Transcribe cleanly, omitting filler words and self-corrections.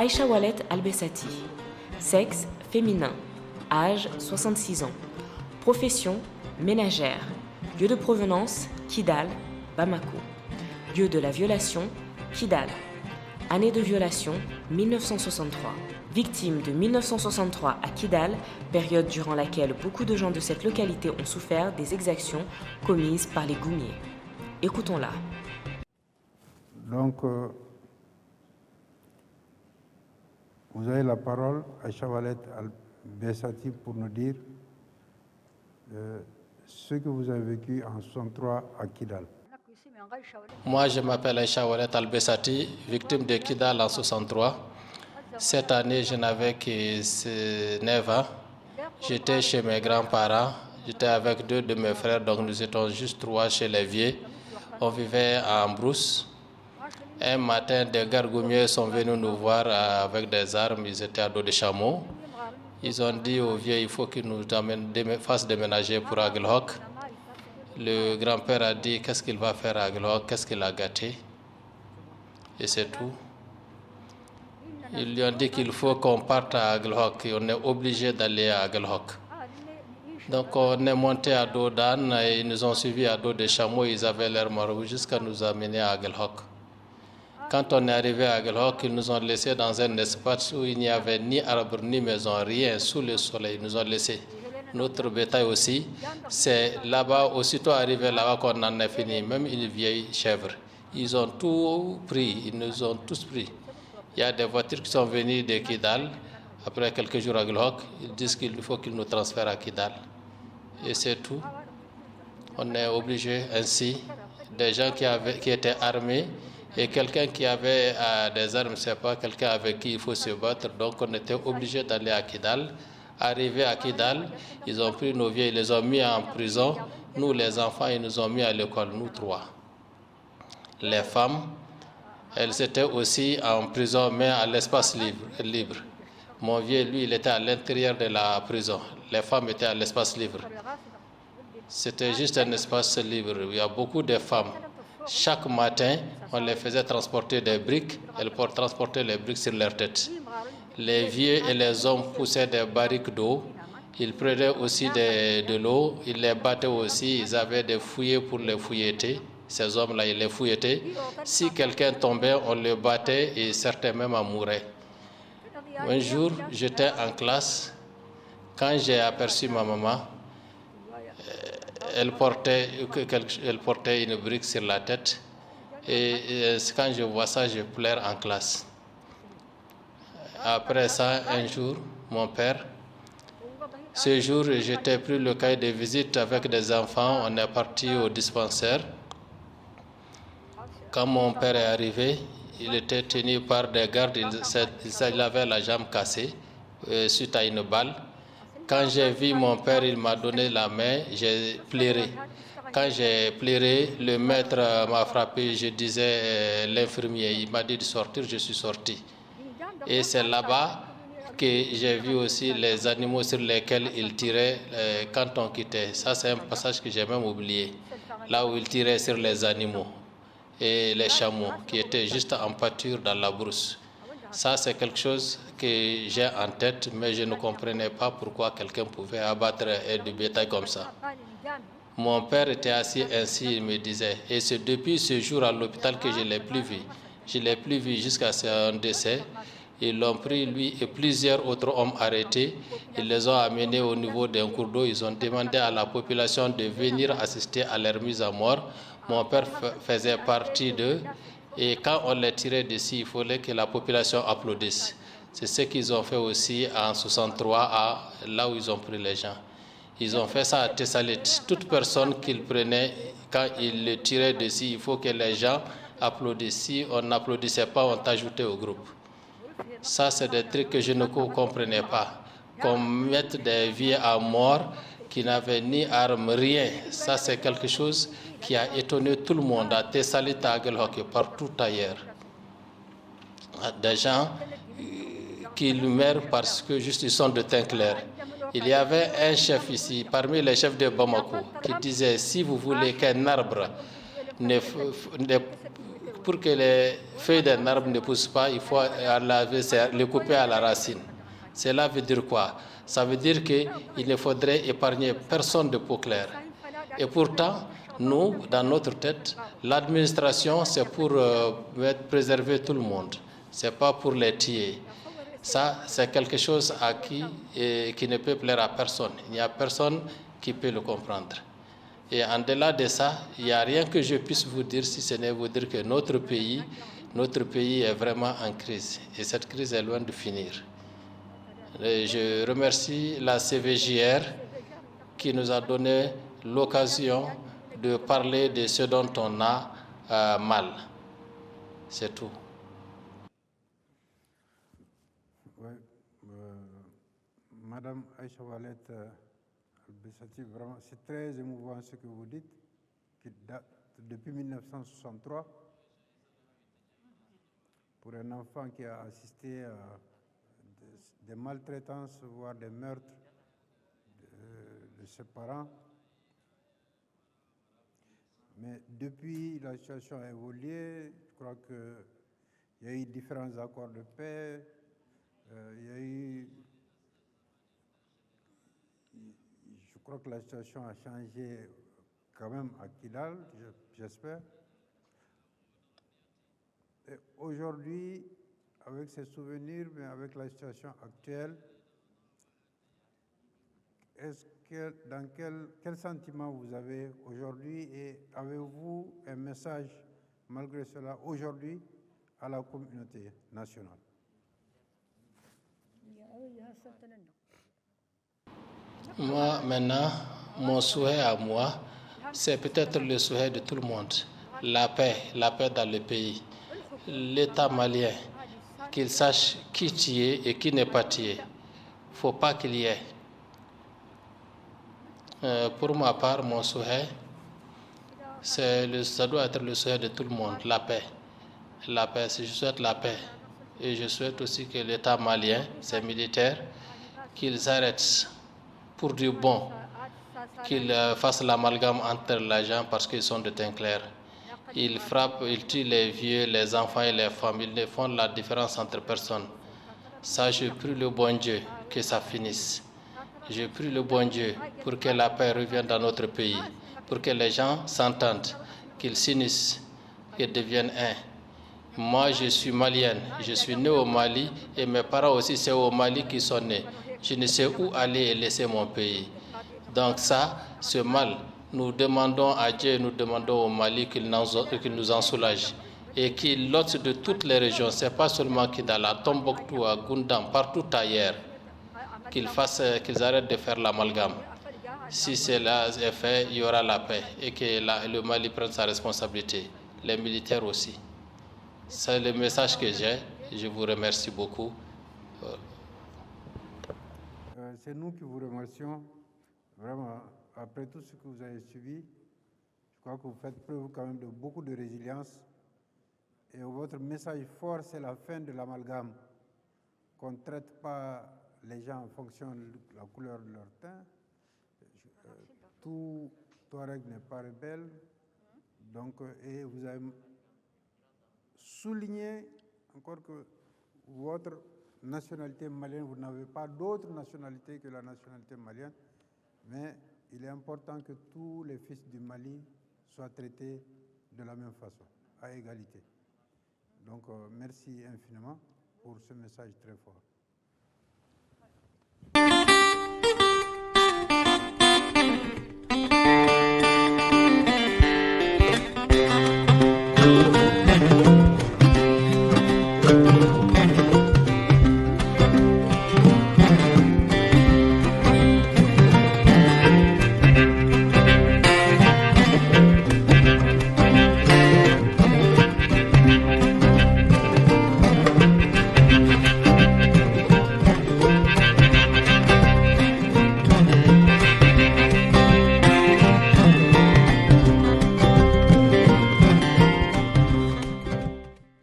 Aïcha Wallet Albessati. Sexe féminin. Âge 66 ans. Profession ménagère. Lieu de provenance Kidal, Bamako. Lieu de la violation Kidal. Année de violation 1963. Victime de 1963 à Kidal, période durant laquelle beaucoup de gens de cette localité ont souffert des exactions commises par les Goumiers. Écoutons-la. Donc, vous avez la parole, Aïcha Wallet Albessati, pour nous dire ce que vous avez vécu en 63 à Kidal. Moi, je m'appelle Aïcha Wallet Albessati, victime de Kidal en 63. Cette année, je n'avais que 9 ans. J'étais chez mes grands-parents. J'étais avec 2 de mes frères, donc nous étions juste 3 chez les vieux. On vivait en brousse. Un matin, des gargoumiers sont venus nous voir avec des armes. Ils étaient à dos de chameau. Ils ont dit aux vieux, il faut qu'ils nous fassent déménager pour Aguelhok. Le grand-père a dit, qu'est-ce qu'il va faire à Aguelhok, qu'est-ce qu'il a gâté. Et c'est tout. Ils lui ont dit qu'il faut qu'on parte à Aguelhok. On est obligé d'aller à Aguelhok. Donc on est monté à dos d'âne et ils nous ont suivis à dos de chameau. Ils avaient l'air marrons jusqu'à nous amener à Aguelhok. Quand on est arrivé à Aguelhok, ils nous ont laissés dans un espace où il n'y avait ni arbre ni maison, rien, sous le soleil. Ils nous ont laissés. Notre bétail aussi, c'est là-bas, aussitôt arrivé là-bas qu'on en a fini, même une vieille chèvre. Ils ont tout pris, ils nous ont tous pris. Il y a des voitures qui sont venues de Kidal. Après quelques jours à Aguelhok, ils disent qu'il faut qu'ils nous transfèrent à Kidal. Et c'est tout. On est obligé ainsi, des gens qui étaient armés, et quelqu'un qui avait des armes, c'est pas quelqu'un avec qui il faut se battre. Donc on était obligé d'aller à Kidal. Arrivé à Kidal, ils ont pris nos vieux, ils les ont mis en prison. Nous, les enfants, ils nous ont mis à l'école, nous 3. Les femmes, elles étaient aussi en prison, mais à l'espace libre. Mon vieux, lui, il était à l'intérieur de la prison. Les femmes étaient à l'espace libre. C'était juste un espace libre. Il y a beaucoup de femmes. Chaque matin, on les faisait transporter des briques. Elles transportaient les briques sur leur tête. Les vieux et les hommes poussaient des barriques d'eau. Ils prenaient aussi de l'eau. Ils les battaient aussi. Ils avaient des fouillets pour les fouilletter. Ces hommes-là, ils les fouillaient. Si quelqu'un tombait, on le battait et certains même en mouraient. Un jour, j'étais en classe. Quand j'ai aperçu ma maman, elle portait une brique sur la tête. Et quand je vois ça, je pleure en classe. Après ça, un jour, mon père, ce jour, j'étais pris le cahier de visite avec des enfants. On est parti au dispensaire. Quand mon père est arrivé, il était tenu par des gardes. Il avait la jambe cassée suite à une balle. Quand j'ai vu mon père, il m'a donné la main, j'ai pleuré. Quand j'ai pleuré, le maître m'a frappé, je disais l'infirmier, il m'a dit de sortir, je suis sorti. Et c'est là-bas que j'ai vu aussi les animaux sur lesquels il tirait quand on quittait. Ça, c'est un passage que j'ai même oublié. Là où il tirait sur les animaux et les chameaux qui étaient juste en pâture dans la brousse. Ça, c'est quelque chose que j'ai en tête, mais je ne comprenais pas pourquoi quelqu'un pouvait abattre du bétail comme ça. Mon père était assis ainsi, il me disait, et c'est depuis ce jour à l'hôpital que je ne l'ai plus vu. Je ne l'ai plus vu jusqu'à son décès. Ils l'ont pris, lui et plusieurs autres hommes arrêtés. Ils les ont amenés au niveau d'un cours d'eau. Ils ont demandé à la population de venir assister à leur mise à mort. Mon père faisait partie d'eux. Et quand on les tirait d'ici, il fallait que la population applaudisse. C'est ce qu'ils ont fait aussi en 63, là où ils ont pris les gens. Ils ont fait ça à Thessalite. Toute personne qu'ils prenaient, quand ils le tiraient d'ici, il faut que les gens applaudissent. Si on n'applaudissait pas, on t'ajoutait au groupe. Ça, c'est des trucs que je ne comprenais pas. Qu'on mette des vieux à mort qui n'avaient ni armes, rien. Ça, c'est quelque chose qui a étonné tout le monde, à Thessalite, à Aguelhok et partout ailleurs. Des gens qui meurent parce que juste ils sont de teint clair. Il y avait un chef ici, parmi les chefs de Bamako, qui disait, si vous voulez qu'un arbre ne pour que les feuilles d'un arbre ne poussent pas, il faut les couper à la racine. Cela veut dire quoi? Ça veut dire qu'il ne faudrait épargner personne de peau claire. Et pourtant, nous, dans notre tête, l'administration, c'est pour préserver tout le monde. Ce n'est pas pour les tuer. Ça, c'est quelque chose qui ne peut plaire à personne. Il n'y a personne qui peut le comprendre. Et en delà de ça, il n'y a rien que je puisse vous dire, si ce n'est vous dire que notre pays est vraiment en crise. Et cette crise est loin de finir. Et je remercie la CVJR qui nous a donné l'occasion de parler de ce dont on a mal. C'est tout. Oui, Madame Aïcha Wallet Al-Bessati, vraiment, c'est très émouvant ce que vous dites, qui date depuis 1963, pour un enfant qui a assisté à des maltraitances, voire des meurtres de ses parents. Mais depuis, la situation a évolué. Je crois qu'il y a eu différents accords de paix. Je crois que la situation a changé quand même à Kidal, j'espère. Aujourd'hui, avec ces souvenirs, mais avec la situation actuelle, dans quel sentiment vous avez aujourd'hui et avez-vous un message, malgré cela, aujourd'hui, à la communauté nationale? Moi, maintenant, mon souhait à moi, c'est peut-être le souhait de tout le monde. La paix dans le pays. L'État malien, qu'il sache qui tuer et qui n'est pas tué. Il ne faut pas qu'il y ait. Pour ma part, mon souhait, ça doit être le souhait de tout le monde, la paix. La paix, je souhaite la paix. Et je souhaite aussi que l'État malien, ses militaires, qu'ils arrêtent pour du bon, qu'ils fassent l'amalgame entre les gens parce qu'ils sont de teint clair. Ils frappent, ils tuent les vieux, les enfants et les femmes. Ils ne font la différence entre personnes. Ça, je prie le bon Dieu que ça finisse. Je prie le bon Dieu pour que la paix revienne dans notre pays, pour que les gens s'entendent, qu'ils s'unissent, qu'ils deviennent un. Moi, je suis malienne, je suis née au Mali et mes parents aussi, c'est au Mali qu'ils sont nés. Je ne sais où aller et laisser mon pays. Donc ça, ce mal, nous demandons à Dieu, nous demandons au Mali qu'il nous en soulage et qu'il l'ôte de toutes les régions. Ce n'est pas seulement Kidal, à Tombouctou, à Goundam, partout ailleurs. Qu'ils arrêtent de faire l'amalgame. Si cela est fait, il y aura la paix et que le Mali prenne sa responsabilité. Les militaires aussi. C'est le message que j'ai. Je vous remercie beaucoup. C'est nous qui vous remercions. Vraiment, après tout ce que vous avez subi, je crois que vous faites preuve quand même de beaucoup de résilience. Et votre message fort, c'est la fin de l'amalgame. Qu'on ne traite pas les gens en fonction de la couleur de leur teint. Tout Touareg n'est pas rebelle. Donc, et vous avez souligné encore que votre nationalité malienne, vous n'avez pas d'autre nationalité que la nationalité malienne, mais il est important que tous les fils du Mali soient traités de la même façon, à égalité. Donc, merci infiniment pour ce message très fort.